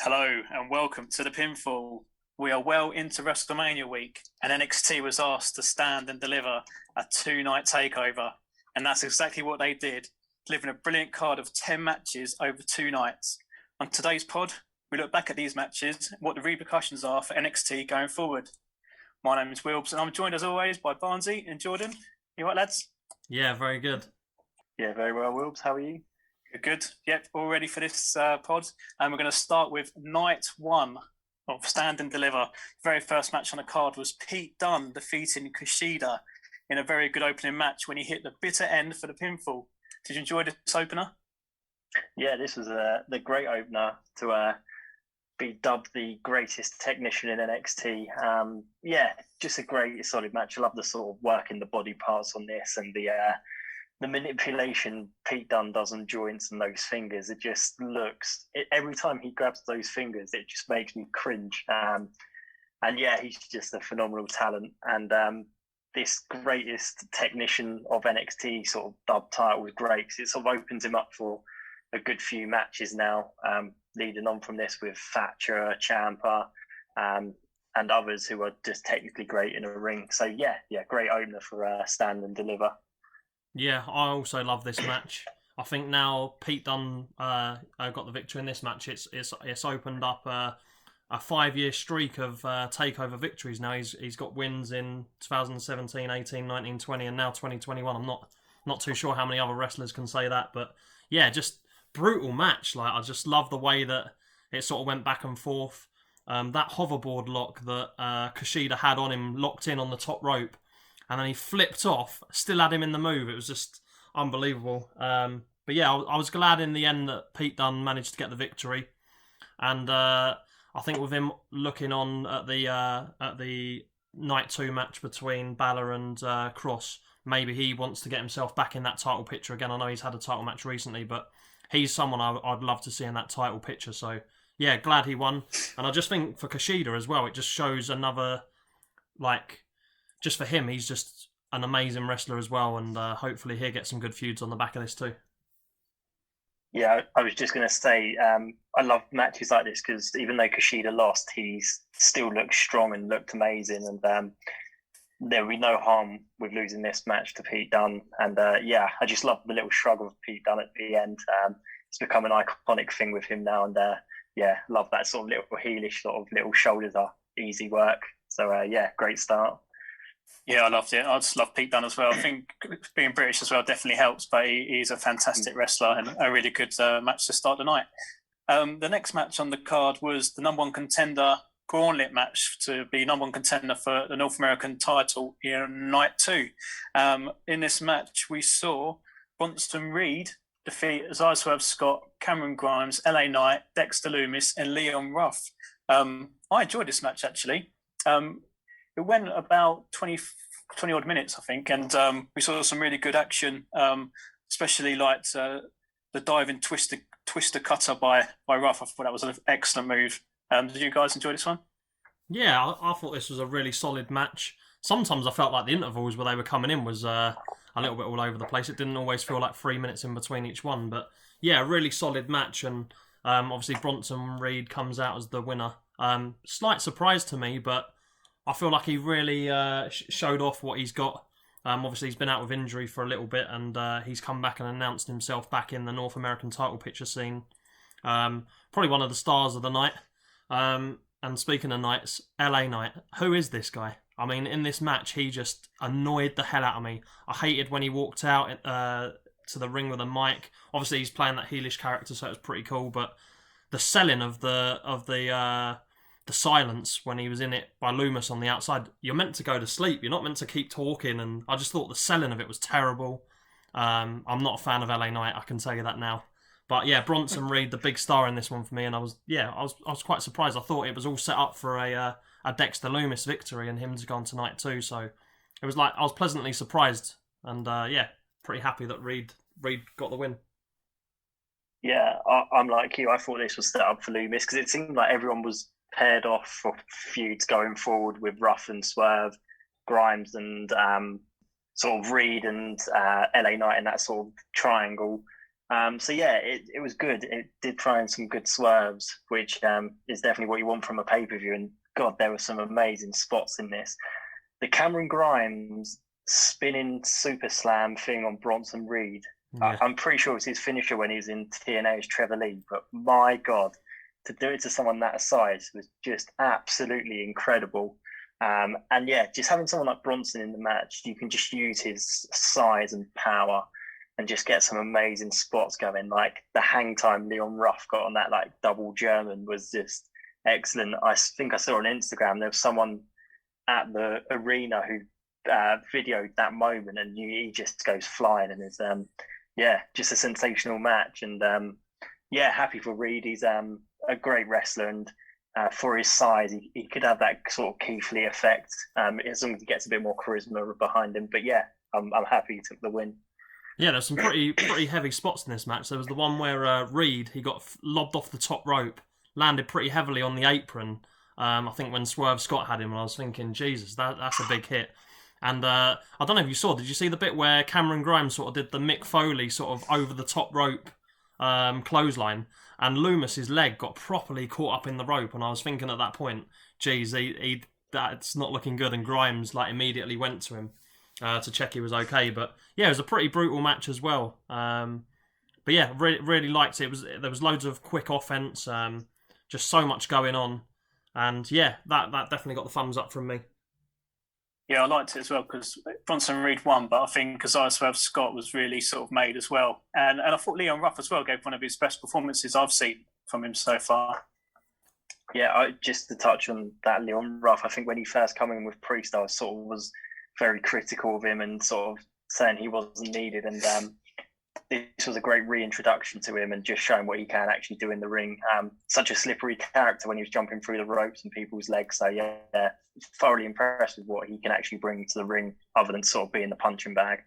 Hello and welcome to the Pinfall. We are well into WrestleMania week, and NXT was asked to stand and deliver a two-night takeover, and that's exactly what they did, delivering a brilliant card of 10 matches over 2 nights. On today's pod, we look back at these matches and what the repercussions are for NXT going forward. My name is Wilbs, and I'm joined as always by Barnsey and Jordan. You right, lads? Yeah, very good. Yeah, very well, Wilbs. How are you? Good. Yep, all ready for this pod. And we're going to start with night one of Stand and Deliver. The very first match on the card was Pete Dunne defeating Kushida in a very good opening match when he hit the bitter end for the pinfall. Did you enjoy this opener? Yeah, this was the great opener to be dubbed the greatest technician in NXT. Yeah, just a great, solid match. I love the sort of work in the body parts on this and the manipulation Pete Dunne does on joints and those fingers. It just looks, every time he grabs those fingers, it just makes me cringe. And yeah, he's just a phenomenal talent. And this greatest technician of NXT sort of dub title was great because it sort of opens him up for a good few matches now, leading on from this with Thatcher, Ciampa, and others who are just technically great in a ring. So yeah, great opener for Stand and Deliver. Yeah, I also love this match. I think now Pete Dunne got the victory in this match. It's opened up a 5-year streak of takeover victories. Now he's got wins in 2017, 18, 19, 20, and now 2021. I'm not too sure how many other wrestlers can say that, but yeah, just brutal match. Like I just love the way that it sort of went back and forth. That hoverboard lock that Kushida had on him, locked in on the top rope. And then he flipped off, still had him in the move. It was just unbelievable. But yeah, I was glad in the end that Pete Dunne managed to get the victory. And I think with him looking on at the night 2 match between Balor and Cross, maybe he wants to get himself back in that title picture again. I know he's had a title match recently, but he's someone I'd love to see in that title picture. So yeah, glad he won. And I just think for Kushida as well, it just shows another, like, just for him, he's just an amazing wrestler as well, and hopefully he'll get some good feuds on the back of this too. Yeah, I was just going to say, I love matches like this because even though Kushida lost, he still looked strong and looked amazing, and there will be no harm with losing this match to Pete Dunne. And yeah, I just love the little shrug of Pete Dunne at the end. It's become an iconic thing with him now, and yeah, love that sort of little heelish sort of little shoulders are easy work. So yeah, great start. Yeah, I loved it. I just love Pete Dunne as well. I think being British as well definitely helps, but he's a fantastic wrestler and a really good match to start the night. The next match on the card was the number one contender Gauntlet match to be number one contender for the North American title in night 2. In this match, we saw Bronson Reed defeat Swerve Scott, Cameron Grimes, LA Knight, Dexter Lumis, and Leon Ruff. I enjoyed this match actually. It went about 20 odd minutes, I think, and we saw some really good action, especially like the diving twister cutter by Ruff. I thought that was an excellent move. Did you guys enjoy this one? Yeah, I thought this was a really solid match. Sometimes I felt like the intervals where they were coming in was a little bit all over the place. It didn't always feel like 3 minutes in between each one, but yeah, a really solid match, and obviously Bronson Reed comes out as the winner. Slight surprise to me, but I feel like he really showed off what he's got. Obviously, he's been out with injury for a little bit, and he's come back and announced himself back in the North American title picture scene. Probably one of the stars of the night. And speaking of nights, LA Knight, who is this guy? I mean, in this match, he just annoyed the hell out of me. I hated when he walked out to the ring with a mic. Obviously, he's playing that heelish character, so it was pretty cool. But the selling of the silence when he was in it by Lumis on the outside, you're meant to go to sleep. You're not meant to keep talking, and I just thought the selling of it was terrible. I'm not a fan of LA Knight, I can tell you that now. But yeah, Bronson Reed, the big star in this one for me, and I was quite surprised. I thought it was all set up for a Dexter Lumis victory and him to go on tonight too. So it was like I was pleasantly surprised, and yeah, pretty happy that Reed got the win. Yeah, I'm like you. I thought this was set up for Lumis because it seemed like everyone was paired off for feuds going forward with Ruff and Swerve, Grimes and sort of Reed and LA Knight in that sort of triangle. So yeah, it was good. It did try in some good swerves, which is definitely what you want from a pay-per-view. And God, there were some amazing spots in this. The Cameron Grimes spinning super slam thing on Bronson Reed. Yeah. I'm pretty sure it was his finisher when he was in TNA as Trevor Lee, but my God, to do it to someone that size was just absolutely incredible. And yeah, just having someone like Bronson in the match, you can just use his size and power and just get some amazing spots going. Like the hang time Leon Ruff got on that like double German was just excellent. I think I saw on Instagram there was someone at the arena who videoed that moment, and he just goes flying, and it's just a sensational match. And happy for Reed. He's a great wrestler, and for his size, he could have that sort of Keith Lee effect as long as he gets a bit more charisma behind him. But yeah, I'm happy he took the win. Yeah, there's some pretty heavy spots in this match. There was the one where Reed, he got lobbed off the top rope, landed pretty heavily on the apron. I think when Swerve Scott had him, and I was thinking, Jesus, that's a big hit. And I don't know if you saw, did you see the bit where Cameron Grimes sort of did the Mick Foley sort of over the top rope clothesline, and Lumis's leg got properly caught up in the rope, and I was thinking at that point, geez, that's not looking good, and Grimes like immediately went to him to check he was okay. But yeah, it was a pretty brutal match as well. But yeah, really liked it. There was loads of quick offense, just so much going on, and yeah, that definitely got the thumbs up from me. Yeah, I liked it as well because Bronson Reed won, but I think Swerve Scott was really sort of made as well. And I thought Leon Ruff as well gave one of his best performances I've seen from him so far. Yeah, just to touch on that, Leon Ruff, I think when he first came in with Priest, I was very critical of him and sort of saying he wasn't needed. And this was a great reintroduction to him and just showing what he can actually do in the ring. Such a slippery character when he was jumping through the ropes and people's legs. So yeah, thoroughly impressed with what he can actually bring to the ring other than sort of being the punching bag.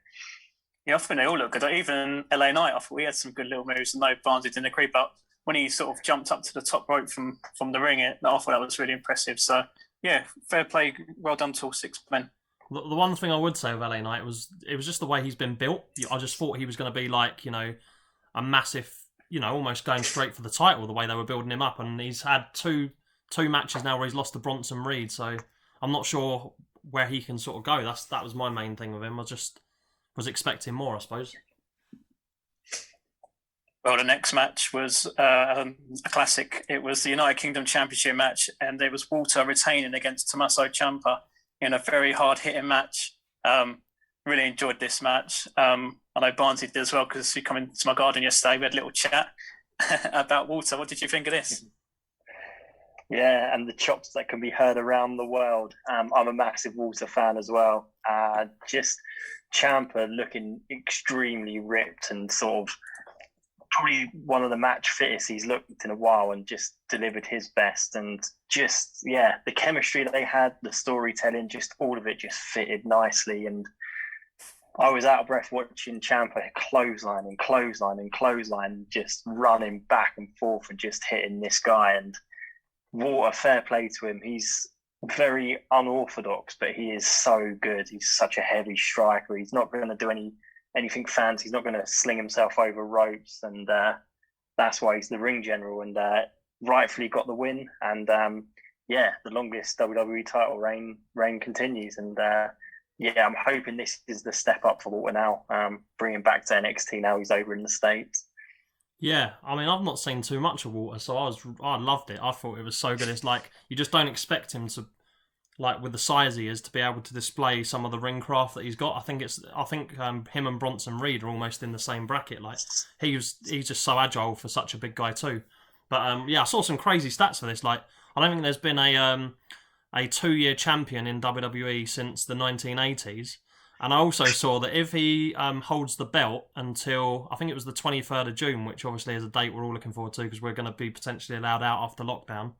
Yeah, I think they all look good. Even LA Knight, I thought he had some good little moves. And no, Barnsley didn't agree, but when he sort of jumped up to the top rope from the ring, I thought that was really impressive. So yeah, fair play, well done to all six men. The one thing I would say with LA Knight was it was just the way he's been built. I just thought he was going to be like, a massive, almost going straight for the title the way they were building him up. And he's had two matches now where he's lost to Bronson Reed. So I'm not sure where he can sort of go. That was my main thing with him. I just was expecting more, I suppose. Well, the next match was a classic. It was the United Kingdom Championship match, and there was Walter retaining against Tommaso Ciampa in a very hard-hitting match. Really enjoyed this match. I know Barnsley did as well because he came into my garden yesterday. We had a little chat about Walter. What did you think of this? Yeah, and the chops that can be heard around the world. I'm a massive Walter fan as well. Just Ciampa looking extremely ripped and sort of probably one of the match fittest he's looked in a while, and just delivered his best. And just, yeah, the chemistry that they had, the storytelling, just all of it just fitted nicely. And I was out of breath watching Ciampa clothesline, just running back and forth and just hitting this guy. And Walter, fair play to him. He's very unorthodox, but he is so good. He's such a heavy striker. He's not going to do anything fancy. He's not going to sling himself over ropes, and that's why he's the ring general, and rightfully got the win. And the longest WWE title reign continues. And I'm hoping this is the step up for Walter now, bringing back to NXT now he's over in the States. Yeah, I mean, I've not seen too much of Walter, so I loved it. I thought it was so good. It's like you just don't expect him to, like with the size he is, to be able to display some of the ring craft that he's got. I think him and Bronson Reed are almost in the same bracket. Like he's just so agile for such a big guy too. But I saw some crazy stats for this. Like I don't think there's been a 2-year champion in WWE since the 1980s. And I also saw that if he holds the belt until, I think it was the 23rd of June, which obviously is a date we're all looking forward to because we're going to be potentially allowed out after lockdown.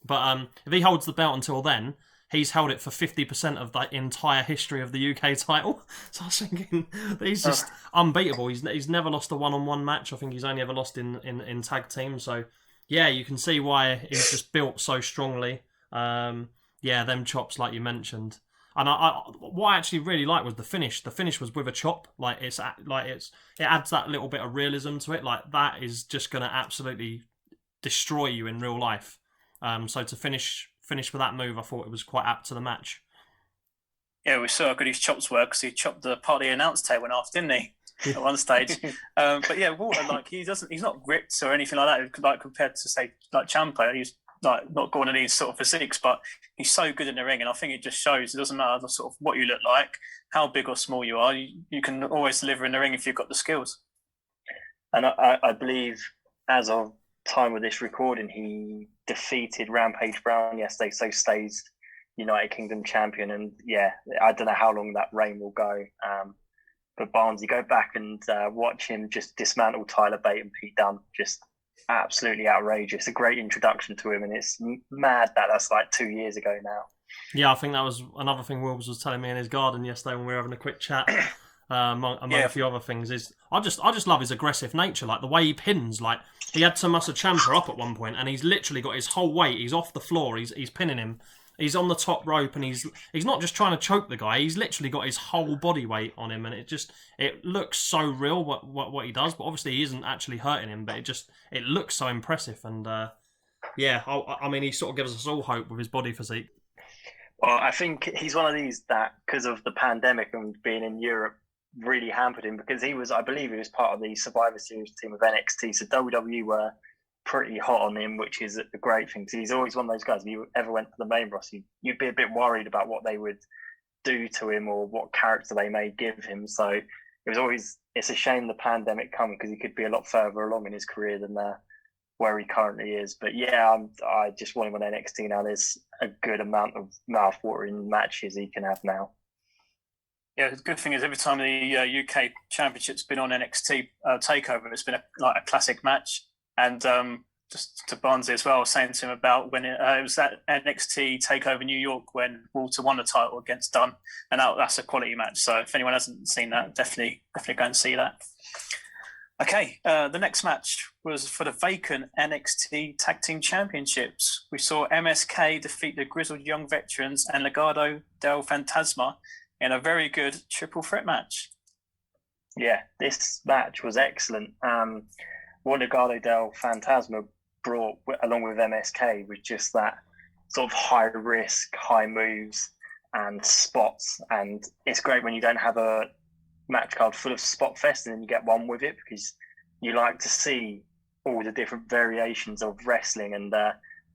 But if he holds the belt until then, he's held it for 50% of the entire history of the UK title. So I was thinking, he's just unbeatable. He's never lost a one-on-one match. I think he's only ever lost in tag team. So yeah, you can see why he's just built so strongly. Them chops like you mentioned. And what I actually really liked was the finish. The finish was with a chop. It adds that little bit of realism to it. Like, that is just going to absolutely destroy you in real life. So to finish with that move, I thought it was quite apt to the match. Yeah, we saw how good his chops were because he chopped the part of the announce table in half, didn't he? At one stage. But yeah, Walter, like, he's not gripped or anything like that. Like, compared to, say, like Ciampa, he's like not going to these sort of physiques, but he's so good in the ring, and I think it just shows. It doesn't matter the sort of what you look like, how big or small you are. You can always deliver in the ring if you've got the skills. And I believe, as of time of this recording, he defeated Rampage Brown yesterday, so stays United Kingdom champion. And yeah, I don't know how long that reign will go. But Barnes, you go back and watch him just dismantle Tyler Bate and Pete Dunne. Just absolutely outrageous. A great introduction to him, and it's mad that that's like 2 years ago now. Yeah, I think that was another thing Wilbs was telling me in his garden yesterday when we were having a quick chat. Among a few other things, is I just love his aggressive nature, like the way he pins. Like, he had Tommaso Ciampa up at one point, and he's literally got his whole weight. He's off the floor. He's pinning him. He's on the top rope, and he's not just trying to choke the guy. He's literally got his whole body weight on him, and it looks so real what he does. But obviously, he isn't actually hurting him. But it looks so impressive, and I mean, he sort of gives us all hope with his body physique. Well, I think he's one of these that, because of the pandemic and being in Europe, really hampered him, because I believe he was part of the Survivor Series team of NXT. So WWE were pretty hot on him, which is a great thing. So he's always one of those guys. If you ever went to the main roster, you'd be a bit worried about what they would do to him or what character they may give him. So it's a shame the pandemic coming, because he could be a lot further along in his career than where he currently is. But yeah, I just want him on NXT now. There's a good amount of mouth-watering matches he can have now. Yeah, the good thing is every time the UK Championship's been on NXT Takeover, it's been a classic match. And just to Barnsley as well, I was saying to him about when it was that NXT Takeover New York when Walter won the title against Dunne, and that's a quality match. So if anyone hasn't seen that, definitely go and see that. Okay, the next match was for the vacant NXT Tag Team Championships. We saw MSK defeat the Grizzled Young Veterans and Legado del Fantasma in a very good triple threat match. Yeah, this match was excellent. What Legado del Fantasma brought along with MSK was just that sort of high risk, high moves and spots. And it's great when you don't have a match card full of spot fest and then you get one with it, because you like to see all the different variations of wrestling. And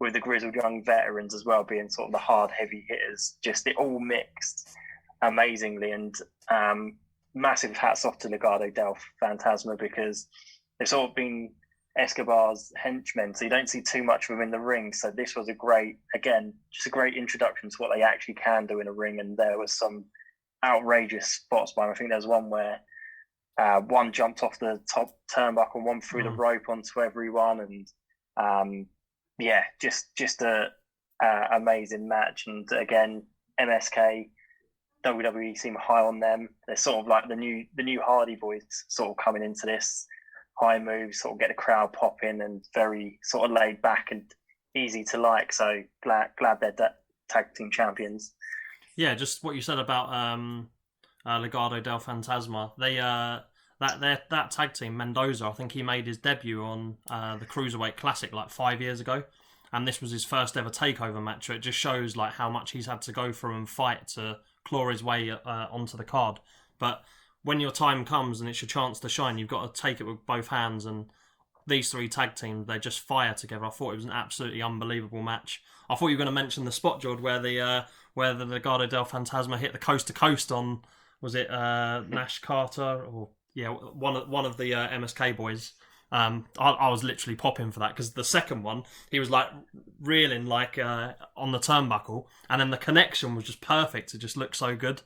with the Grizzled Young Veterans as well being sort of the hard, heavy hitters, just it all mixed amazingly. And massive hats off to Legado del Fantasma, because they've sort of been Escobar's henchmen, so you don't see too much of them in the ring. So this was a great introduction to what they actually can do in a ring. And there was some outrageous spots by him. I think there was one where one jumped off the top turnbuckle, one threw the rope onto everyone, and just a amazing match. And again, MSK, WWE seem high on them. They're sort of like the new Hardy Boys, sort of coming into this. High moves, sort of get the crowd popping, and very sort of laid back and easy to like. So glad they're tag team champions. Yeah, just what you said about Legado del Fantasma. They that tag team, Mendoza, I think he made his debut on the Cruiserweight Classic like 5 years ago, and this was his first ever takeover match. So it just shows like how much he's had to go through and fight to claw his way onto the card. But when your time comes and it's your chance to shine, you've got to take it with both hands. And these three tag teams, they just fire together. I thought it was an absolutely unbelievable match. I thought you were going to mention the spot, George, where the Legado del Fantasma hit the coast to coast on, was it Nash Carter, or one of the MSK boys. I was literally popping for that, because the second one he was like reeling like on the turnbuckle, and then the connection was just perfect. It just looked so good.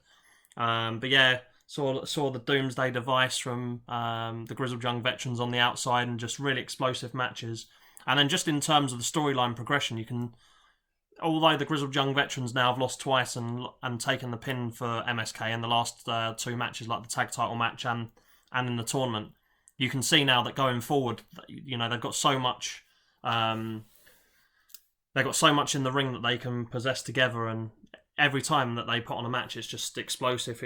But yeah. Saw the Doomsday Device from the Grizzled Young Veterans on the outside, and just really explosive matches. And then just in terms of the storyline progression, although the Grizzled Young Veterans now have lost twice and taken the pin for MSK in the last two matches, like the tag title match and in the tournament, you can see now that going forward, they've got so much. They've got so much in the ring that they can possess together, and every time that they put on a match, it's just explosive.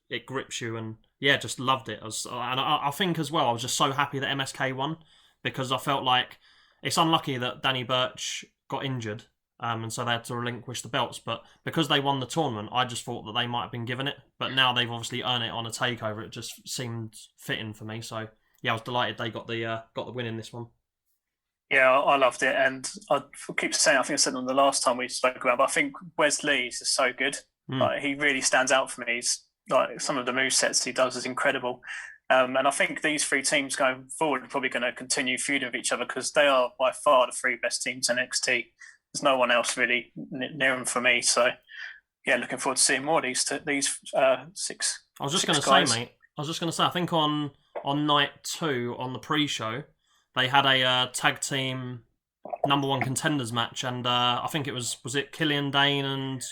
It grips you, and yeah, just loved it. I think as well, I was just so happy that MSK won, because I felt like it's unlucky that Danny Burch got injured, and so they had to relinquish the belts. But because they won the tournament, I just thought that they might have been given it. But now they've obviously earned it on a takeover. It just seemed fitting for me. So yeah, I was delighted they got the win in this one. Yeah, I loved it, and I keep saying, I think I said on the last time we spoke about, but I think Wes Lee's is so good. Like, he really stands out for me. He's, like, some of the movesets he does is incredible. And I think these three teams going forward are probably going to continue feuding with each other, because they are by far the three best teams in NXT. There's no one else really near them for me. So yeah, looking forward to seeing more of these six. I was just going to say, mate. I think on night 2 on the pre-show, they had a tag team number 1 contenders match, and I think it was it Killian Dane and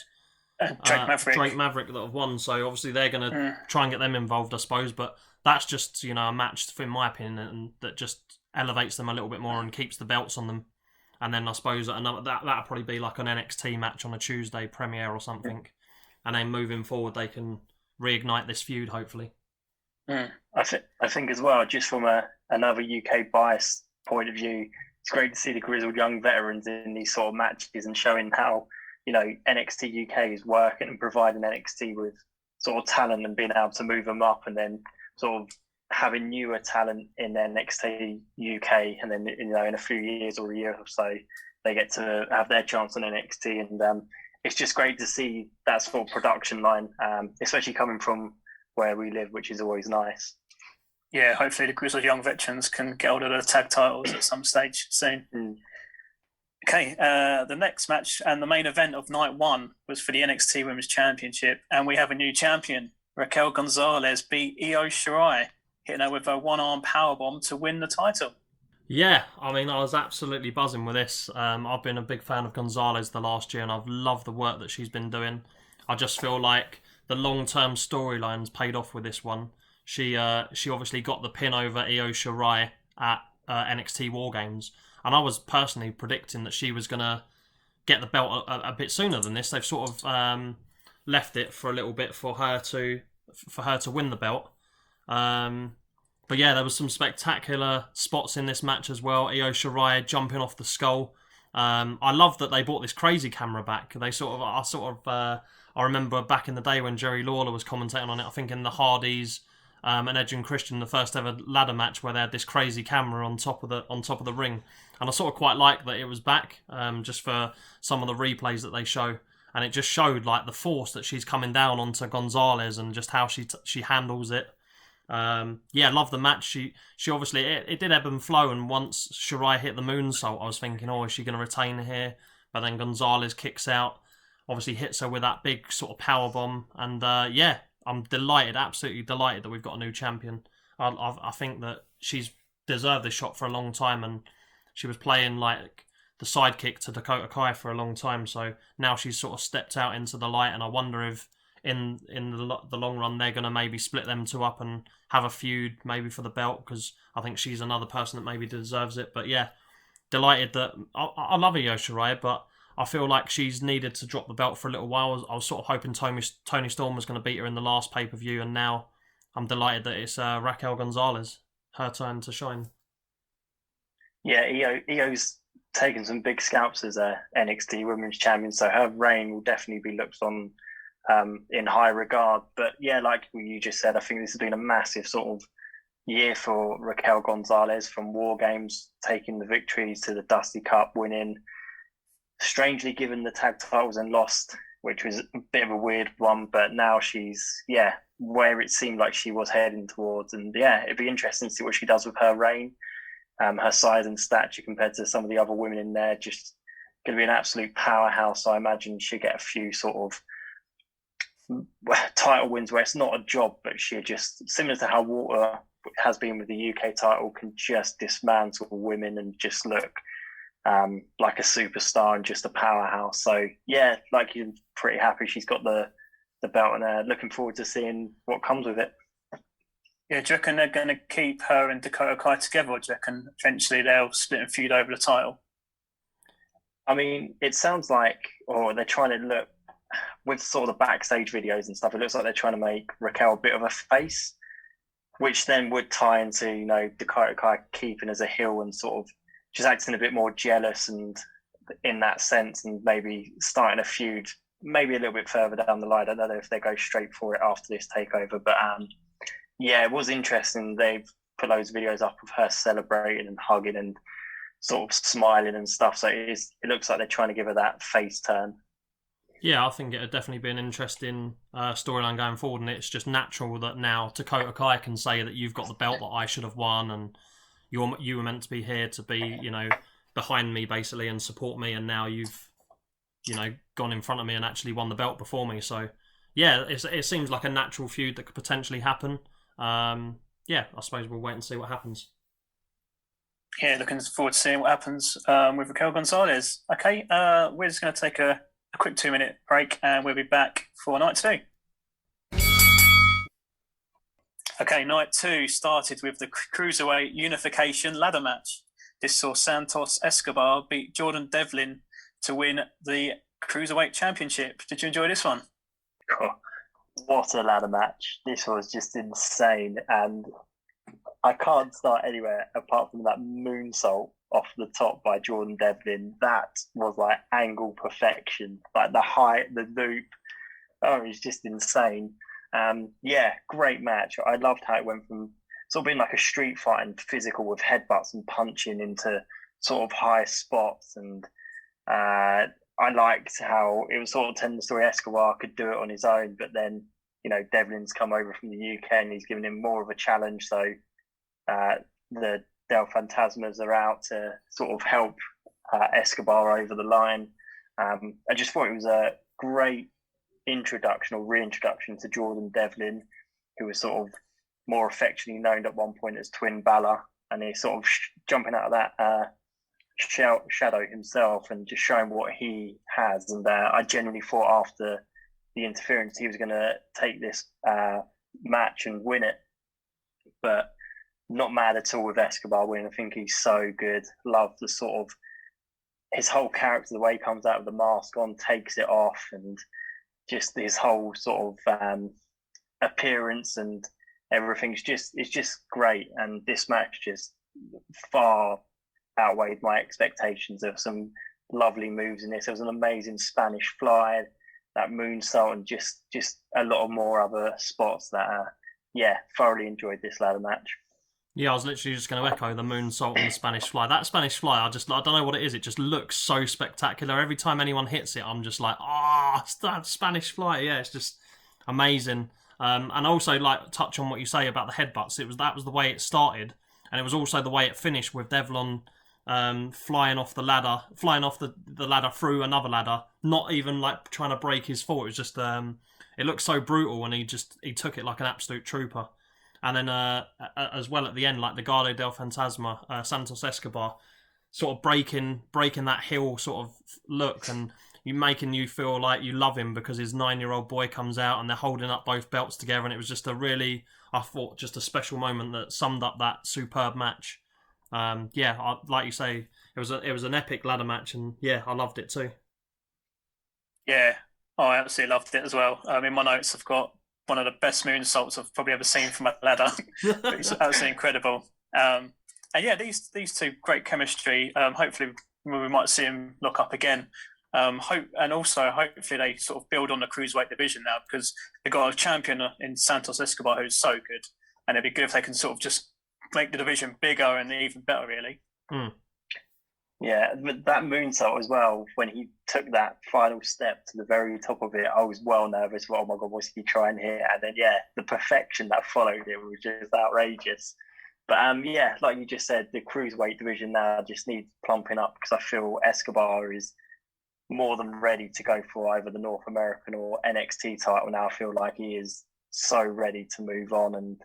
Drake Maverick that have won. So obviously they're going to try and get them involved, I suppose. But that's just, a match, in my opinion, and that just elevates them a little bit more and keeps the belts on them. And then I suppose that'll probably be like an NXT match on a Tuesday premiere or something. And then moving forward, they can reignite this feud, hopefully. I think as well, just from another UK bias point of view, it's great to see the grizzled young veterans in these sort of matches and showing how, NXT UK is working and providing NXT with sort of talent and being able to move them up, and then sort of having newer talent in NXT UK, and then in a few years or a year or so, they get to have their chance on NXT, and it's just great to see that sort of production line, especially coming from where we live, which is always nice. Yeah, hopefully the grizzled young veterans can get hold of the tag titles at some stage soon. Okay, the next match and the main event of night 1 was for the NXT Women's Championship, and we have a new champion. Raquel Gonzalez beat Io Shirai, hitting her with a one-arm powerbomb to win the title. Yeah, I mean, I was absolutely buzzing with this. I've been a big fan of Gonzalez the last year, and I've loved the work that she's been doing. I just feel like the long-term storylines paid off with this one. She obviously got the pin over Io Shirai at NXT War Games, and I was personally predicting that she was going to get the belt a bit sooner than this. They've sort of left it for a little bit for her to win the belt. But yeah, there was some spectacular spots in this match as well. Io Shirai jumping off the skull. I love that they brought this crazy camera back. I remember back in the day when Jerry Lawler was commentating on it, I think in the Hardys and Edge and Christian, the first ever ladder match, where they had this crazy camera on top of the ring, and I sort of quite like that it was back, just for some of the replays that they show, and it just showed like the force that she's coming down onto Gonzalez and just how she handles it. Yeah, love the match. She obviously it did ebb and flow, and once Shirai hit the moonsault, I was thinking, is she going to retain here? But then Gonzalez kicks out, obviously hits her with that big sort of power bomb, and yeah, I'm delighted, absolutely delighted that we've got a new champion. I think that she's deserved this shot for a long time, and she was playing like the sidekick to Dakota Kai for a long time, so now she's sort of stepped out into the light, and I wonder if in the long run they're going to maybe split them two up and have a feud maybe for the belt, because I think she's another person that maybe deserves it. But yeah, delighted that I love Io Shirai, but I feel like she's needed to drop the belt for a little while. I was sort of hoping Toni Storm was going to beat her in the last pay-per-view, and now I'm delighted that it's Raquel Gonzalez, her turn to shine. Yeah, Io's taken some big scalps as a NXT Women's Champion, so her reign will definitely be looked on in high regard. But yeah, like you just said, I think this has been a massive sort of year for Raquel Gonzalez, from War Games, taking the victories to the Dusty Cup, winning, strangely given the tag titles and lost, which was a bit of a weird one, but now she's, where it seemed like she was heading towards. And yeah, it'd be interesting to see what she does with her reign. Her size and stature compared to some of the other women in there, just going to be an absolute powerhouse. I imagine she'll get a few sort of title wins where it's not a job, but she just, similar to how Walter has been with the UK title, can just dismantle women and just look like a superstar and just a powerhouse. So yeah, like, you're pretty happy she's got the belt, and looking forward to seeing what comes with it. Yeah, do you reckon they're going to keep her and Dakota Kai together, or do you reckon eventually they'll split and feud over the title? I mean, it sounds like, or they're trying to look, with sort of the backstage videos and stuff, it looks like they're trying to make Raquel a bit of a face, which then would tie into, you know, Dakota Kai keeping as a heel and sort of just acting a bit more jealous and in that sense, and maybe starting a feud maybe a little bit further down the line. I don't know if they go straight for it after this takeover, but yeah, it was interesting. They've put loads of videos up of her celebrating and hugging and sort of smiling and stuff. So it looks like they're trying to give her that face turn. Yeah, I think it would definitely be an interesting storyline going forward, and it's just natural that now Dakota Kai can say that you've got the belt that I should have won, and you were meant to be here to be, you know, behind me basically and support me, and now you've, you know, gone in front of me and actually won the belt before me. So yeah, it seems like a natural feud that could potentially happen. Yeah, I suppose we'll wait and see what happens. Yeah, looking forward to seeing what happens with Raquel Gonzalez. Okay, we're just going to take a quick 2-minute break and we'll be back for night 2. Okay, night 2 started with the Cruiserweight Unification ladder match. This saw Santos Escobar beat Jordan Devlin to win the Cruiserweight Championship. Did you enjoy this one? Oh, what a ladder match. This was just insane. And I can't start anywhere apart from that moonsault off the top by Jordan Devlin. That was like angle perfection. Like the height, the loop. Oh, it was just insane. Yeah, great match. I loved how it went from sort of being like a street fight and physical with headbutts and punching into sort of high spots. And I liked how it was sort of telling the story Escobar could do it on his own, but then, you know, Devlin's come over from the UK and he's given him more of a challenge. So the Del Fantasmas are out to sort of help Escobar over the line. I just thought it was a great introduction or reintroduction to Jordan Devlin, who was sort of more affectionately known at one point as Twin Balor, and he's sort of jumping out of that shadow himself and just showing what he has. And I genuinely thought after the interference he was going to take this match and win it, but not mad at all with Escobar winning. I think he's so good. Love the sort of his whole character, the way he comes out with the mask on, takes it off, and just his whole sort of appearance and everything's it's just great. And this match just far outweighed my expectations. There were some lovely moves in this. There was an amazing Spanish fly, that moonsault, and just a lot of more other spots that thoroughly enjoyed this ladder match. Yeah, I was literally just going to echo the moonsault and the Spanish fly. That Spanish fly, I don't know what it is. It just looks so spectacular. Every time anyone hits it, I'm just like, it's that Spanish fly. Yeah, it's just amazing. And also, like, touch on what you say about the headbutts. That was the way it started, and it was also the way it finished with Devlin flying off the ladder through another ladder, not even like trying to break his fall. It was just it looked so brutal, and he took it like an absolute trooper. And then as well at the end, like the Legado del Fantasma, Santos Escobar, sort of breaking that heel sort of look, and making you feel like you love him because his 9-year-old boy comes out and they're holding up both belts together. And it was just I thought, just a special moment that summed up that superb match. Like you say, it was an epic ladder match, and yeah, I loved it too. Yeah, I absolutely loved it as well. In my notes, I've got one of the best moonsaults I've probably ever seen from a ladder. It's absolutely incredible. And yeah, these two, great chemistry. Hopefully we might see them lock up again. Hopefully they sort of build on the Cruiserweight division now, because they've got a champion in Santos Escobar who's so good, and it'd be good if they can sort of just make the division bigger and even better, really. Yeah, but that moonsault as well, when he took that final step to the very top of it, I was well nervous. Oh my God, what's he trying here? And then, the perfection that followed it was just outrageous. But like you just said, the Cruiserweight division now just needs plumping up, because I feel Escobar is more than ready to go for either the North American or NXT title now. I feel like he is so ready to move on, and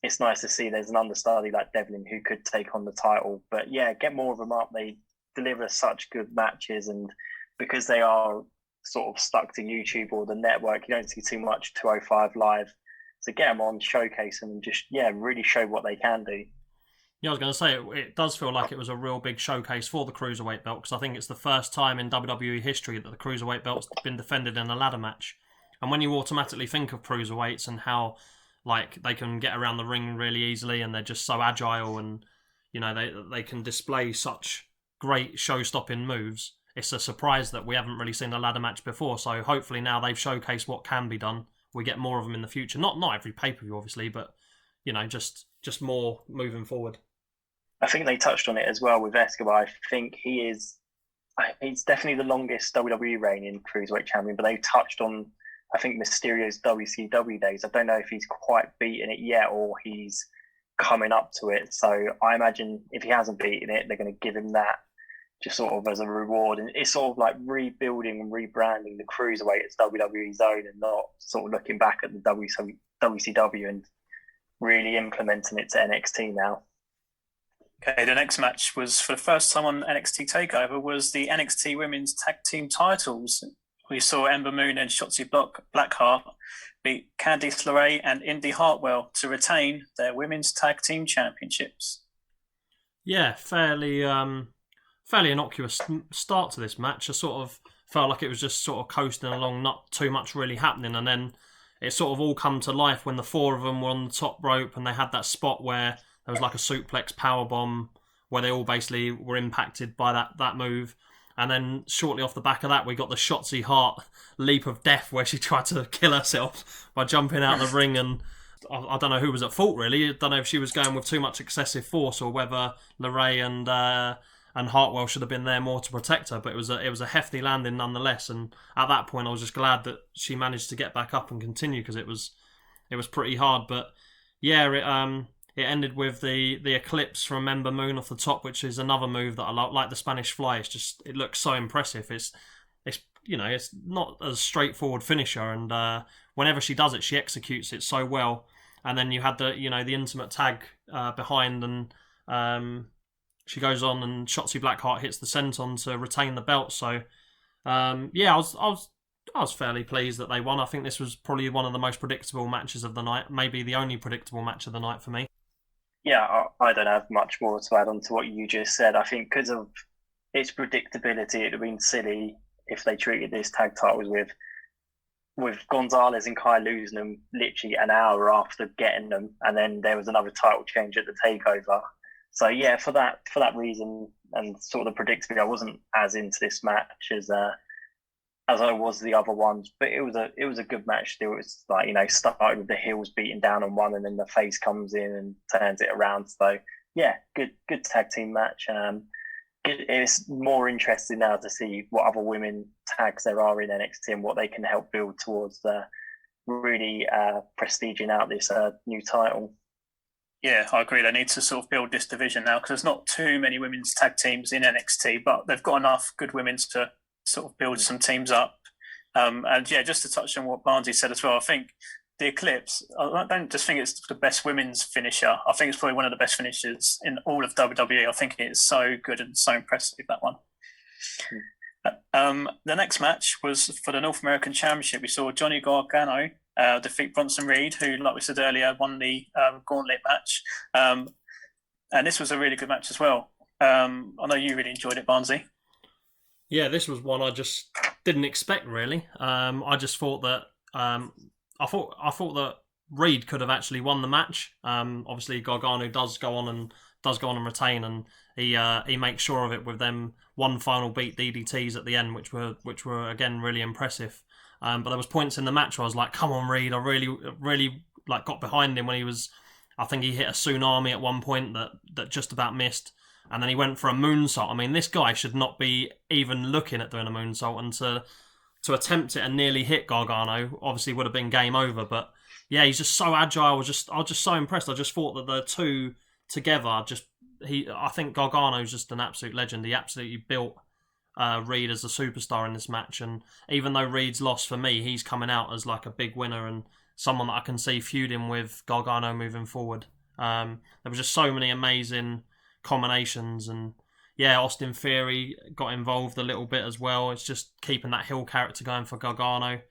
it's nice to see there's an understudy like Devlin who could take on the title. But get more of them up. They deliver such good matches, and because they are sort of stuck to YouTube or the network, you don't see too much 205 live. So get them on, showcase them, and just really show what they can do. Yeah, I was going to say, it does feel like it was a real big showcase for the Cruiserweight belt, because I think it's the first time in WWE history that the Cruiserweight belt's been defended in a ladder match. And when you automatically think of Cruiserweights and how like they can get around the ring really easily and they're just so agile and, you know, they can display such great show-stopping moves, it's a surprise that we haven't really seen a ladder match before. So hopefully now they've showcased what can be done. We get more of them in the future. Not every pay-per-view, obviously, but, you know, just more moving forward. I think they touched on it as well with Escobar. I think he's definitely the longest WWE reigning Cruiserweight champion, but they touched on, I think, Mysterio's WCW days. I don't know if he's quite beaten it yet or he's coming up to it. So I imagine if he hasn't beaten it, they're going to give him that just sort of as a reward. And it's sort of like rebuilding and rebranding the Cruiserweight as WWE's own and not sort of looking back at the WCW and really implementing it to NXT now. Okay, the next match was for the first time on NXT Takeover was the NXT Women's Tag Team titles. We saw Ember Moon and Shotzi Blackheart beat Candice LeRae and Indy Hartwell to retain their Women's Tag Team Championships. Yeah, fairly innocuous start to this match. I sort of felt like it was just sort of coasting along, not too much really happening, and then it sort of all come to life when the four of them were on the top rope and they had that spot where there was like a suplex powerbomb where they all basically were impacted by that move. And then shortly off the back of that, we got the Shotzi Hart leap of death where she tried to kill herself by jumping out the ring. And I don't know who was at fault, really. I don't know if she was going with too much excessive force or whether LeRae and Hartwell should have been there more to protect her. But it was a hefty landing nonetheless. And at that point, I was just glad that she managed to get back up and continue because it was pretty hard. But yeah, it ended with the Eclipse from Ember Moon off the top, which is another move that I like the Spanish Fly. It looks so impressive. It's you know, it's not a straightforward finisher, and whenever she does it, she executes it so well. And then you had the intimate tag behind, and she goes on, and Shotzi Blackheart hits the senton to retain the belt. So yeah, I was fairly pleased that they won. I think this was probably one of the most predictable matches of the night, maybe the only predictable match of the night for me. Yeah, I don't have much more to add on to what you just said. I think because of its predictability, it would have been silly if they treated this tag titles with Gonzalez and Kai losing them literally an hour after getting them, and then there was another title change at the Takeover. So yeah, for that reason and sort of the predictability, I wasn't as into this match as I was the other ones, but it was a good match still. It was like, you know, started with the heels beating down on one and then the face comes in and turns it around. So yeah, good tag team match. It's more interesting now to see what other women tags there are in NXT and what they can help build towards really prestiging out this new title. Yeah, I agree. They need to sort of build this division now because there's not too many women's tag teams in NXT, but they've got enough good women to sort of build some teams up. And yeah, just to touch on what Barnsley said as well, I think the Eclipse, I don't just think it's the best women's finisher. I think it's probably one of the best finishers in all of WWE. I think it's so good and so impressive, that one. The next match was for the North American Championship. We saw Johnny Gargano defeat Bronson Reed, who, like we said earlier, won the Gauntlet match. And this was a really good match as well. I know you really enjoyed it, Barnsley. Yeah, this was one I just didn't expect, really. I just thought that I thought that Reed could have actually won the match. Obviously, Gargano does go on and retain, and he makes sure of it with them one final beat DDTs at the end, which were again really impressive. But there was points in the match where I was like, "Come on, Reed!" I really like got behind him when he was. I think he hit a tsunami at one point that just about missed. And then he went for a moonsault. I mean, this guy should not be even looking at doing a moonsault, and to attempt it and nearly hit Gargano obviously would have been game over. But yeah, he's just so agile. I was just so impressed. I just thought that the two together, I think Gargano's just an absolute legend. He absolutely built Reed as a superstar in this match. And even though Reed's lost, for me, he's coming out as like a big winner and someone that I can see feuding with Gargano moving forward. There was just so many amazing combinations, and yeah, Austin Theory got involved a little bit as well. It's just keeping that heel character going for Gargano.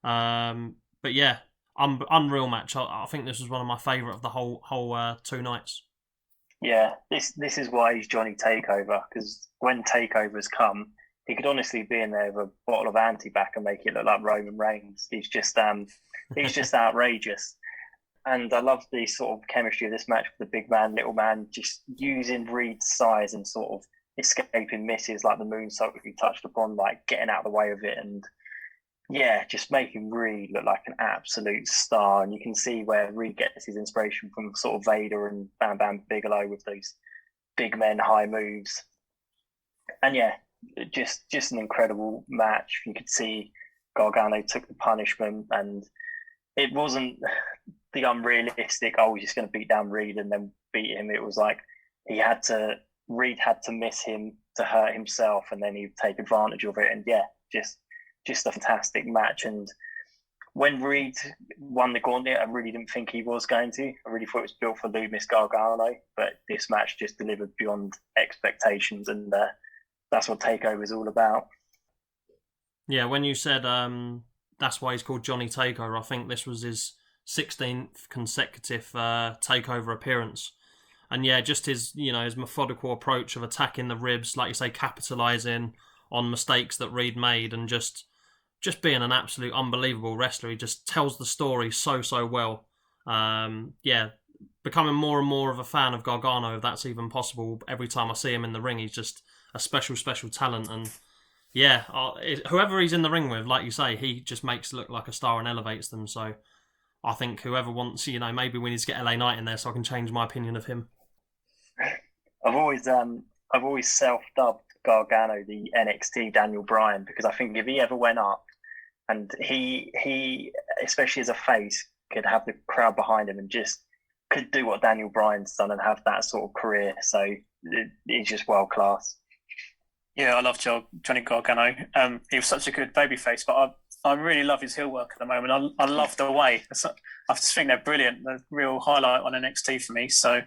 But yeah, unreal match. I think this was one of my favourite of the whole 2 nights. Yeah, this is why he's Johnny Takeover, because when Takeovers come, he could honestly be in there with a bottle of anti-bac and make it look like Roman Reigns. He's just outrageous. And I love the sort of chemistry of this match with the big man, little man, just using Reed's size and sort of escaping misses like the moonsault we touched upon, like getting out of the way of it. And yeah, just making Reed look like an absolute star. And you can see where Reed gets his inspiration from sort of Vader and Bam Bam Bigelow with those big men high moves. And yeah, just an incredible match. You could see Gargano took the punishment, and it wasn't the unrealistic, oh, he's just going to beat down Reed and then beat him. It was like Reed had to miss him to hurt himself, and then he'd take advantage of it. And yeah, just a fantastic match. And when Reed won the Gauntlet, I really didn't think he was going to. I really thought it was built for Lumis Gargano, but this match just delivered beyond expectations, and that's what Takeover is all about. Yeah, when you said that's why he's called Johnny Takeover, I think this was his 16th consecutive Takeover appearance. And yeah, just his methodical approach of attacking the ribs, like you say, capitalising on mistakes that Reed made, and just being an absolute unbelievable wrestler. He just tells the story so well. Becoming more and more of a fan of Gargano, if that's even possible. Every time I see him in the ring, he's just a special talent. And yeah, whoever he's in the ring with, like you say, he just makes it look like a star and elevates them. So I think whoever wants, maybe we need to get LA Knight in there so I can change my opinion of him. I've always self-dubbed Gargano the NXT Daniel Bryan, because I think if he ever went up and he especially as a face could have the crowd behind him and just could do what Daniel Bryan's done and have that sort of career. So he's just world class. Yeah, I love Johnny Gargano. He was such a good babyface, but I really love his heel work at the moment. I love the way. I just think they're brilliant. They're a real highlight on NXT for me. So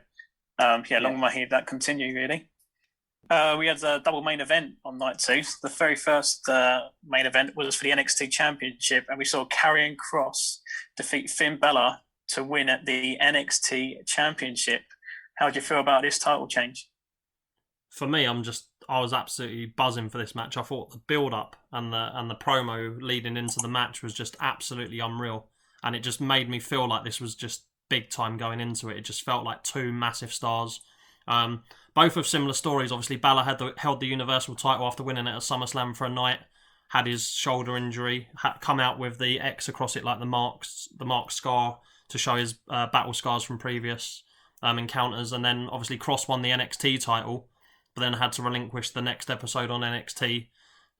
long may that continue, really. We had a double main event on night 2. The very first main event was for the NXT Championship, and we saw Karrion Kross defeat Finn Balor to win at the NXT Championship. How do you feel about this title change? For me, I was absolutely buzzing for this match. I thought the build-up and the promo leading into the match was just absolutely unreal, and it just made me feel like this was just big time going into it. It just felt like two massive stars. Both of similar stories. Obviously, Balor held the Universal title after winning it at SummerSlam for a night, had his shoulder injury, had come out with the X across it like the mark scar to show his battle scars from previous encounters, and then obviously Kross won the NXT title, but then had to relinquish the next episode on NXT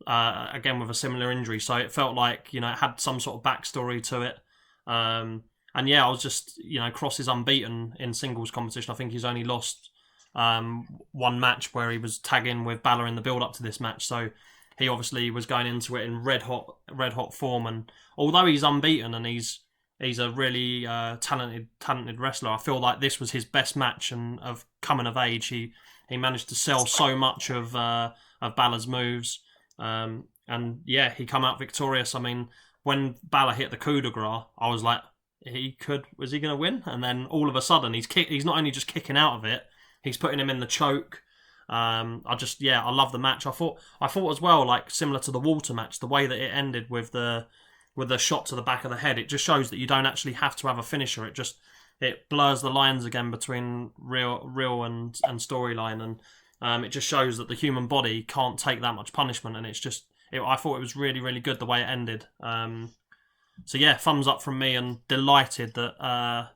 again with a similar injury. So it felt like it had some sort of backstory to it. And yeah, I was just Kross is unbeaten in singles competition. I think he's only lost one match where he was tagging with Balor in the build up to this match. So he obviously was going into it in red hot form. And although he's unbeaten and he's a really talented wrestler, I feel like this was his best match and of coming of age. He managed to sell so much of Balor's moves, and yeah, he come out victorious. I mean, when Balor hit the coup de grace, I was like, was he going to win? And then all of a sudden, he's not only just kicking out of it, he's putting him in the choke. I love the match. I thought as well, like similar to the Walter match, the way that it ended with the shot to the back of the head, it just shows that you don't actually have to have a finisher. It blurs the lines again between real and storyline, and it just shows that the human body can't take that much punishment. And I thought it was really, really good the way it ended. So yeah, thumbs up from me, and delighted that. I'm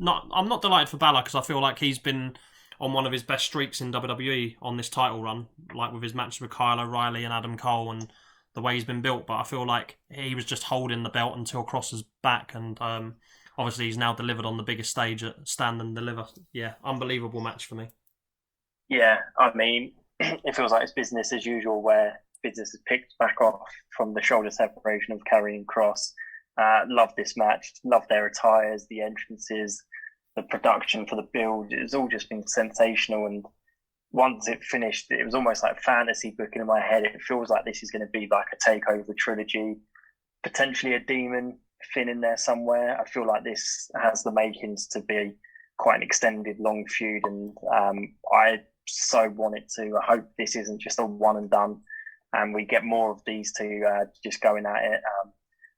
not delighted for Balor because I feel like he's been on one of his best streaks in WWE on this title run, like with his matches with Kyle O'Reilly and Adam Cole and the way he's been built. But I feel like he was just holding the belt until Kross was back, and obviously he's now delivered on the biggest stage at Stand and Deliver. Yeah, unbelievable match for me. Yeah, I mean, it feels like it's business as usual, where business has picked back off from the shoulder separation of Karrion Kross. Love this match, love their attires, the entrances, the production for the build. It's all just been sensational. And once it finished, it was almost like fantasy booking in my head. It feels like this is going to be like a Takeover trilogy, potentially a Demon Finn in there somewhere. I feel like this has the makings to be quite an extended, long feud, and I so want it to. I hope this isn't just a one and done, and we get more of these two just going at it.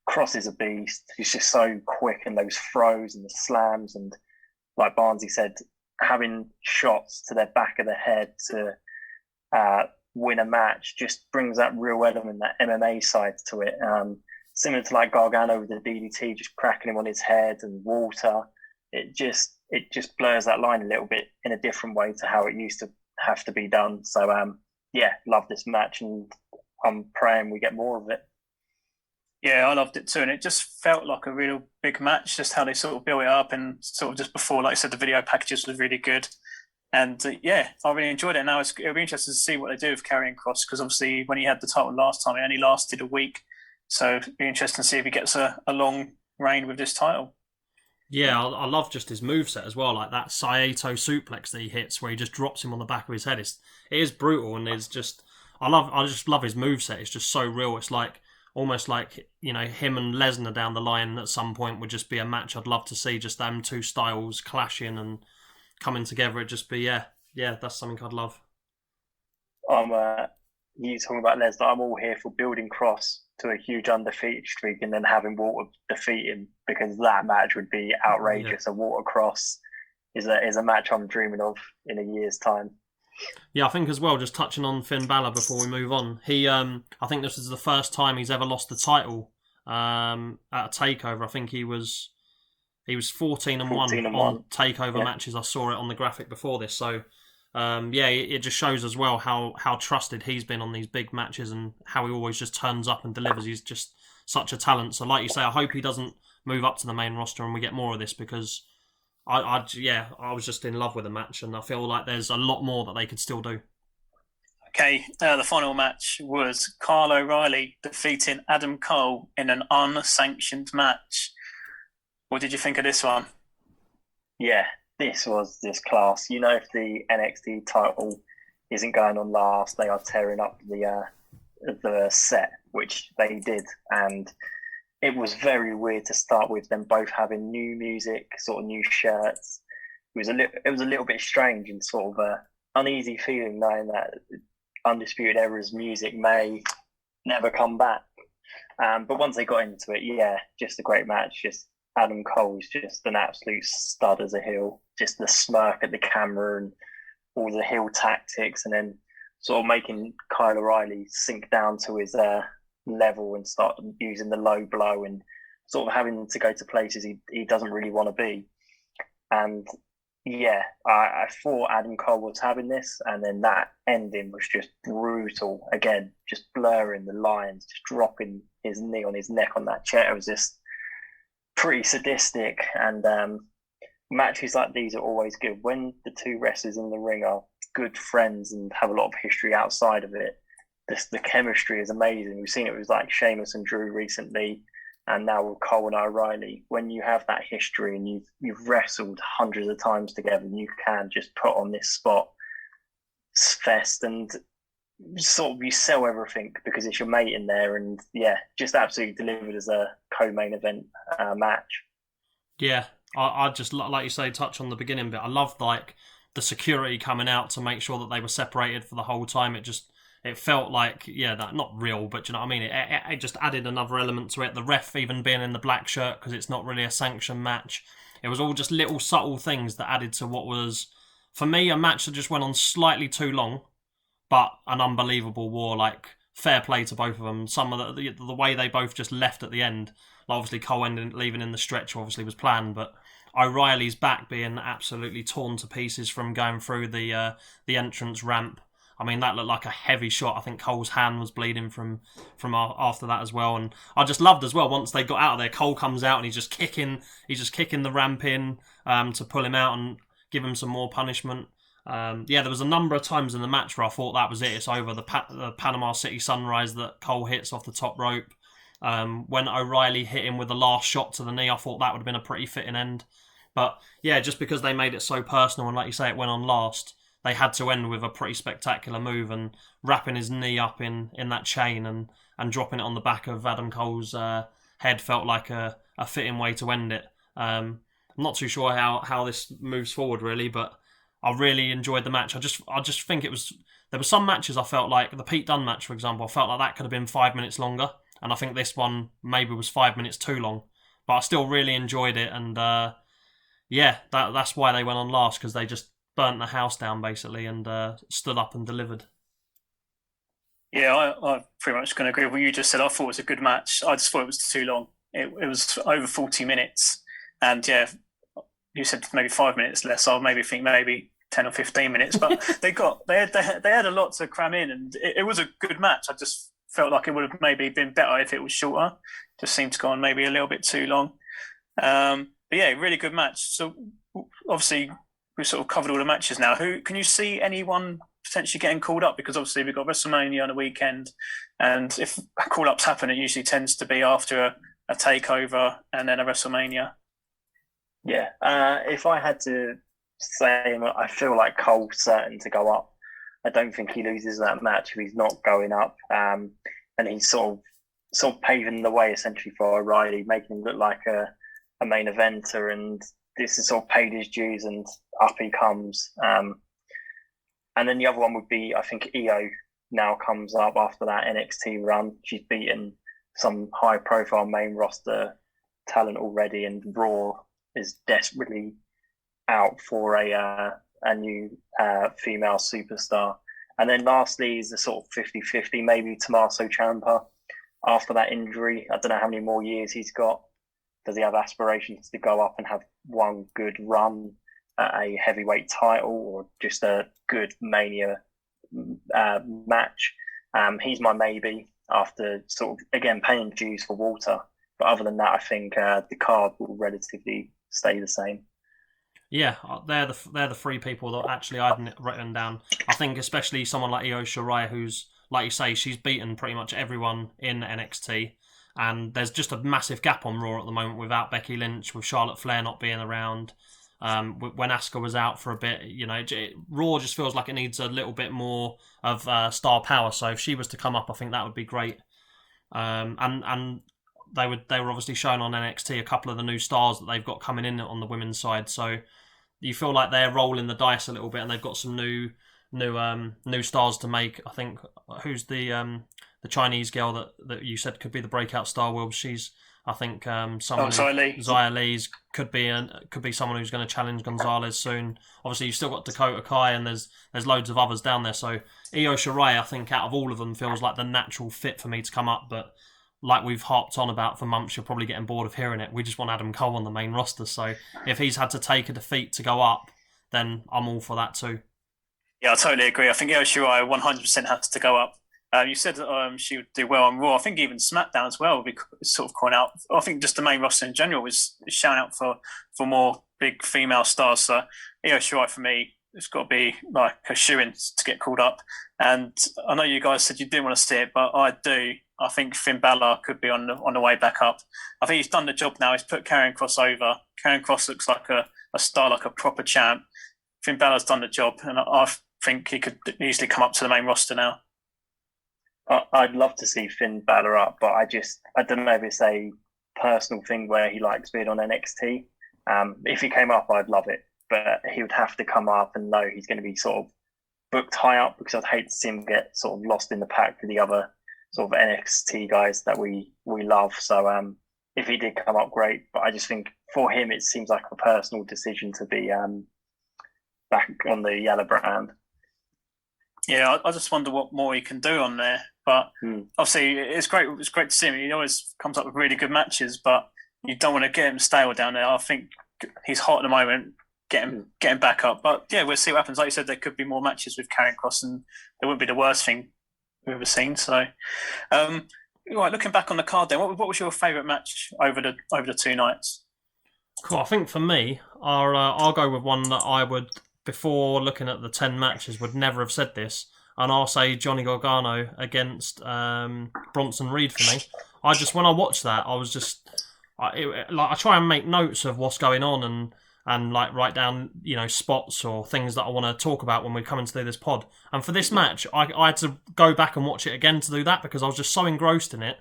Cross is a beast. He's just so quick, and those throws and the slams, and like Barnsley said, having shots to their back of the head to win a match just brings that real element, that MMA side to it. Similar to like Gargano with the DDT, just cracking him on his head, and Walter. It just blurs that line a little bit in a different way to how it used to have to be done. So love this match, and I'm praying we get more of it. Yeah, I loved it too, and it just felt like a real big match, just how they sort of built it up, and sort of just before, like I said, the video packages was really good. And I really enjoyed it. Now it'll be interesting to see what they do with Karrion Kross, because obviously when he had the title last time, it only lasted a week. So it'll be interesting to see if he gets a long reign with this title. Yeah, I love just his moveset as well, like that Saito suplex that he hits where he just drops him on the back of his head. It is brutal, and it's just I just love his moveset. It's just so real. It's like almost like, you know, him and Lesnar down the line at some point would just be a match I'd love to see, just them two styles clashing and coming together. It'd just be that's something I'd love. You talking about Lesnar, I'm all here for building Kross to a huge undefeated streak and then having Walter defeat him, because that match would be outrageous. Yeah. A Walter Kross is a match I'm dreaming of in a year's time. Yeah, I think as well, just touching on Finn Balor before we move on, he I think this is the first time he's ever lost the title at a Takeover. I think he was 14-1 on Takeover matches. I saw it on the graphic before this, so it just shows as well how trusted he's been on these big matches and how he always just turns up and delivers. He's just such a talent. So like you say, I hope he doesn't move up to the main roster and we get more of this, because I was just in love with the match, and I feel like there's a lot more that they could still do. Okay, the final match was Kyle O'Reilly defeating Adam Cole in an unsanctioned match. What did you think of this one? Yeah, this was this class. You know, if the NXT title isn't going on last, they are tearing up the set, which they did, and it was very weird to start with them both having new music, sort of new shirts. It was a little bit strange and sort of a uneasy feeling knowing that Undisputed Era's music may never come back. But once they got into it, just a great match. Just Adam Cole's just an absolute stud as a heel. Just the smirk at the camera and all the heel tactics, and then sort of making Kyle O'Reilly sink down to his level and start using the low blow and sort of having to go to places he doesn't really want to be. And I thought Adam Cole was having this, and then that ending was just brutal. Again, just blurring the lines, just dropping his knee on his neck on that chair. It was just pretty sadistic. And matches like these are always good when the two wrestlers in the ring are good friends and have a lot of history outside of it. The chemistry is amazing. We've seen it with like Sheamus and Drew recently, and now with Cole and O'Reilly. When you have that history and you've wrestled hundreds of times together, and you can just put on this spot fest and sort of you sell everything because it's your mate in there, and just absolutely delivered as a co-main event match. Yeah, I just, like you say, touch on the beginning bit. I loved like the security coming out to make sure that they were separated for the whole time. It felt like, that not real, but you know what I mean? It just added another element to it. The ref even being in the black shirt because it's not really a sanctioned match. It was all just little subtle things that added to what was, for me, a match that just went on slightly too long, but an unbelievable war. Like, fair play to both of them. Some of the way they both just left at the end, like obviously Cole leaving in the stretch obviously was planned, but O'Reilly's back being absolutely torn to pieces from going through the entrance ramp. I mean, that looked like a heavy shot. I think Cole's hand was bleeding from after that as well. And I just loved as well, once they got out of there, Cole comes out and he's just kicking the ramp in to pull him out and give him some more punishment. There was a number of times in the match where I thought that was it. It's over. The Panama City Sunrise that Cole hits off the top rope. When O'Reilly hit him with the last shot to the knee, I thought that would have been a pretty fitting end. But just because they made it so personal and like you say, it went on last, they had to end with a pretty spectacular move and wrapping his knee up in that chain and dropping it on the back of Adam Cole's head felt like a fitting way to end it. And I'm not too sure how this moves forward really, but I really enjoyed the match. I just think there were some matches I felt like the Pete Dunne match, for example. I felt like that could have been 5 minutes longer, and I think this one maybe was 5 minutes too long. But I still really enjoyed it, and that's why they went on last, because they just burnt the house down basically and stood up and delivered. Yeah, I pretty much going to agree with what you just said. I thought it was a good match. I just thought it was too long. It was over 40 minutes, and yeah, you said maybe 5 minutes less. I'll maybe think maybe 10 or 15 minutes, but they had a lot to cram in, and it was a good match. I just felt like it would have maybe been better if it was shorter. Just seemed to go on maybe a little bit too long. But yeah, really good match. So obviously we've sort of covered all the matches now. Who can you see anyone potentially getting called up? Because obviously we've got WrestleMania on the weekend, and if call-ups happen, it usually tends to be after a takeover and then a WrestleMania. Yeah, if I had to say, I feel like Cole's certain to go up. I don't think he loses that match if he's not going up. And he's sort of paving the way essentially for O'Reilly, making him look like a main eventer, and this has sort of paid his dues, and up he comes. And then the other one would be, I think Io now comes up after that NXT run. She's beaten some high-profile main roster talent already, and Raw is desperately out for a new female superstar. And then lastly is a sort of 50-50, maybe Tommaso Ciampa after that injury. I don't know how many more years he's got. Does he have aspirations to go up and have one good run at a heavyweight title, or just a good Mania match? He's my maybe after sort of, again, paying dues for Walter. But other than that, I think the card will relatively stay the same. Yeah, they're the three people that actually I'd written down. I think especially someone like Io Shirai, who's, like you say, she's beaten pretty much everyone in NXT. And there's just a massive gap on Raw at the moment without Becky Lynch, with Charlotte Flair not being around. When Asuka was out for a bit, Raw just feels like it needs a little bit more of star power. So if she was to come up, I think that would be great. And they were obviously showing on NXT a couple of the new stars that they've got coming in on the women's side. So you feel like they're rolling the dice a little bit, and they've got some new stars to make. I think who's the Chinese girl that you said could be the breakout star? Will, she's, I think, someone. Xia Li's could be someone who's going to challenge Gonzalez soon. Obviously, you've still got Dakota Kai, and there's loads of others down there. So Io Shirai, I think, out of all of them, feels like the natural fit for me to come up. But like we've harped on about for months, you're probably getting bored of hearing it. We just want Adam Cole on the main roster. So if he's had to take a defeat to go up, then I'm all for that too. Yeah, I totally agree. I think Io Shirai 100% has to go up. You said she would do well on Raw. I think even SmackDown as well would be sort of calling out. I think just the main roster in general is shouting out for more big female stars. So Io Shirai for me, it's got to be like a shoo-in to get called up. And I know you guys said you didn't want to see it, but I do. I think Finn Balor could be on the way back up. I think he's done the job now. He's put Karrion Kross over. Karrion Kross looks like a star, like a proper champ. Finn Balor's done the job, and I think he could easily come up to the main roster now. I'd love to see Finn Balor up, but I don't know if it's a personal thing where he likes being on NXT. If he came up, I'd love it, but he would have to come up and know he's going to be sort of booked high up, because I'd hate to see him get sort of lost in the pack to the other sort of NXT guys that we love. So if he did come up, great. But I just think for him, it seems like a personal decision to be back on the yellow brand. Yeah, I just wonder what more he can do on there. But obviously, it's great. It's great to see him. He always comes up with really good matches, but you don't want to get him stale down there. I think he's hot at the moment. Get him back up. But yeah, we'll see what happens. Like you said, there could be more matches with Karrion Kross, and it wouldn't be the worst thing we've ever seen. So, right, looking back on the card, then, what was your favourite match over the two nights? Cool. I think for me, I'll go with one that I would, before looking at the 10 matches, would never have said this, and I'll say Johnny Gargano against Bronson Reed for me. When I watched that, I was just I try and make notes of what's going on and like write down spots or things that I want to talk about when we come into do this pod. And for this match, I had to go back and watch it again to do that, because I was just so engrossed in it.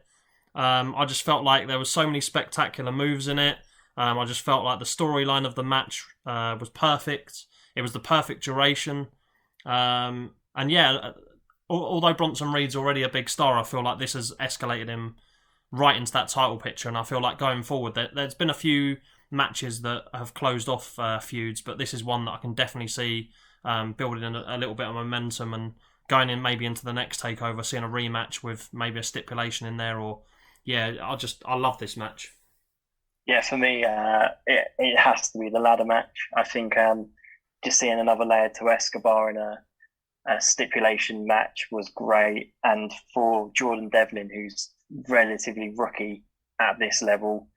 I just felt like there was so many spectacular moves in it. I just felt like the storyline of the match was perfect. It was the perfect duration. And yeah, although Bronson Reed's already a big star, I feel like this has escalated him right into that title picture. And I feel like going forward, there's been a few matches that have closed off feuds, but this is one that I can definitely see building a little bit of momentum and going in maybe into the next takeover, seeing a rematch with maybe a stipulation in there. Or yeah, I love this match. Yeah, for me, it has to be the ladder match. I think just seeing another layer to Escobar in a stipulation match was great. And for Jordan Devlin, who's relatively rookie at this level,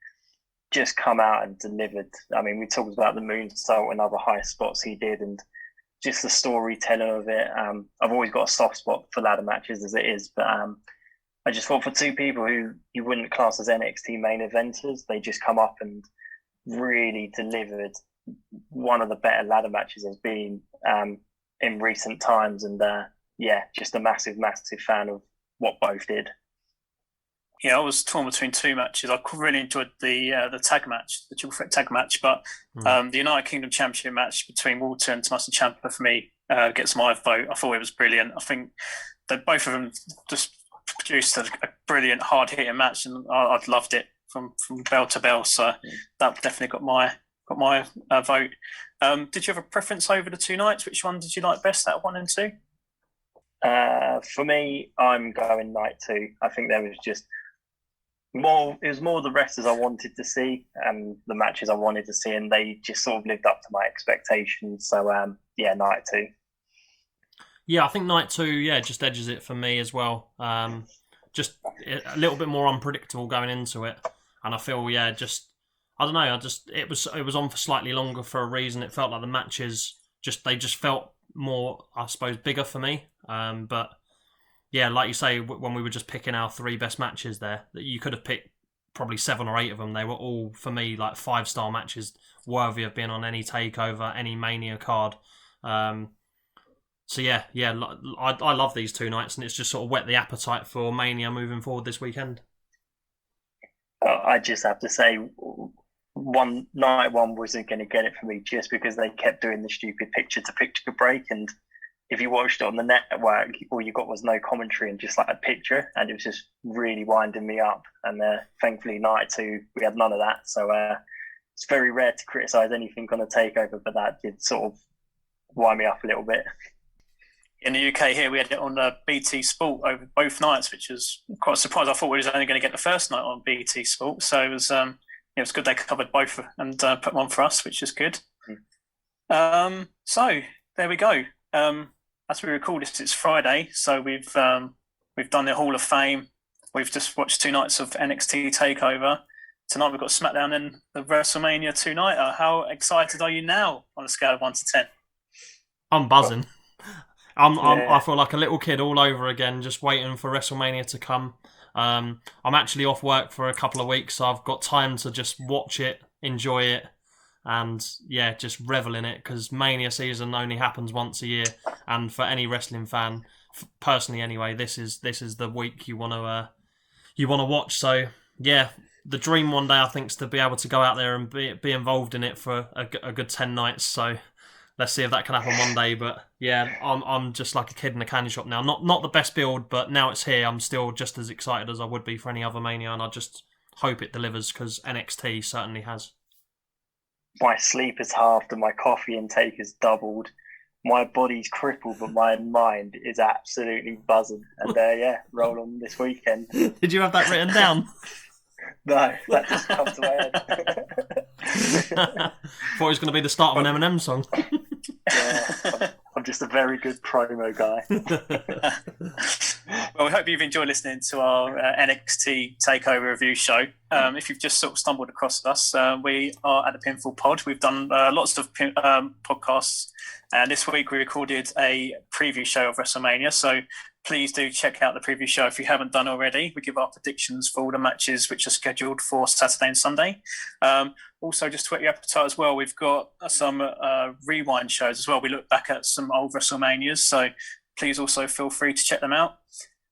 just come out and delivered. I mean, we talked about the moonsault and other high spots he did, and just the storytelling of it. I've always got a soft spot for ladder matches as it is, but I just thought for two people who you wouldn't class as NXT main eventers, they just come up and really delivered one of the better ladder matches there's been in recent times. And yeah, just a massive fan of what both did. Yeah, I was torn between two matches. I really enjoyed the tag match, the triple threat tag match, but the United Kingdom Championship match between Walter and Tommaso Ciampa for me gets my vote. I thought it was brilliant. I think that both of them just produced a brilliant, hard-hitting match, and I loved it from bell to bell. So that definitely got my vote. Did you have a preference over the two nights? Which one did you like best out of 1 and 2? For me, I'm going night 2. I think there was just more. It was more the wrestlers I wanted to see and the matches I wanted to see, and they just sort of lived up to my expectations. So yeah, night 2. Yeah, I think night 2, yeah, just edges it for me as well. Just a little bit more unpredictable going into it, and I feel I don't know. It was on for slightly longer for a reason. It felt like the matches they just felt more, I suppose, bigger for me. But yeah, like you say, when we were just picking our 3 best matches there, that you could have picked probably 7 or 8 of them. They were all for me like 5-star matches, worthy of being on any takeover, any Mania card. So yeah, I love these 2 nights, and it's just sort of whet the appetite for Mania moving forward this weekend. I just have to say, night one wasn't going to get it for me just because they kept doing the stupid picture-to-picture break, and if you watched it on the network, all you got was no commentary and just like a picture, and it was just really winding me up. And thankfully, night 2, we had none of that. So it's very rare to criticise anything on a takeover, but that did sort of wind me up a little bit. In the UK here, we had it on BT Sport over both nights, which was quite a surprise. I thought we was only going to get the first night on BT Sport, so it was good they covered both and put one for us, which is good. So there we go. As we record this, it's Friday, so we've done the Hall of Fame. We've just watched 2 nights of NXT Takeover. Tonight we've got SmackDown and the WrestleMania 2-nighter. How excited are you now on a scale of 1 to 10? I'm buzzing. I feel like a little kid all over again, just waiting for WrestleMania to come. I'm actually off work for a couple of weeks, so I've got time to just watch it, enjoy it, and yeah, just revel in it, because Mania season only happens once a year, and for any wrestling fan, personally anyway, this is the week you want to watch. So yeah, the dream one day I think is to be able to go out there and be involved in it for a good 10 nights. So let's see if that can happen one day. But yeah, I'm just like a kid in a candy shop now. Not the best build, but now it's here, I'm still just as excited as I would be for any other Mania, and I just hope it delivers, because NXT certainly has. My sleep is halved and my coffee intake is doubled. My body's crippled, but my mind is absolutely buzzing. And yeah, roll on this weekend. Did you have that written down? No, that just comes to my head. Thought it was going to be the start of an Eminem song. Yeah, I'm just a very good promo guy. Well, we hope you've enjoyed listening to our NXT Takeover review show. If you've just sort of stumbled across us, we are at the Pinfall Pod. We've done lots of podcasts, and this week we recorded a preview show of WrestleMania. So please do check out the preview show if you haven't done already. We give our predictions for all the matches which are scheduled for Saturday and Sunday. Also, just to whet your appetite as well, we've got some rewind shows as well. We look back at some old WrestleManias, so please also feel free to check them out.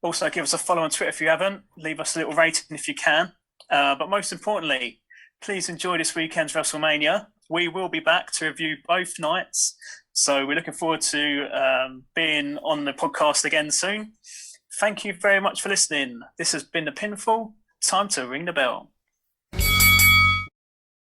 Also, give us a follow on Twitter if you haven't. Leave us a little rating if you can. But most importantly, Please enjoy this weekend's WrestleMania. We will be back to review both nights. So we're looking forward to being on the podcast again soon. Thank you very much for listening. This has been the Pinfall. Time to ring the bell.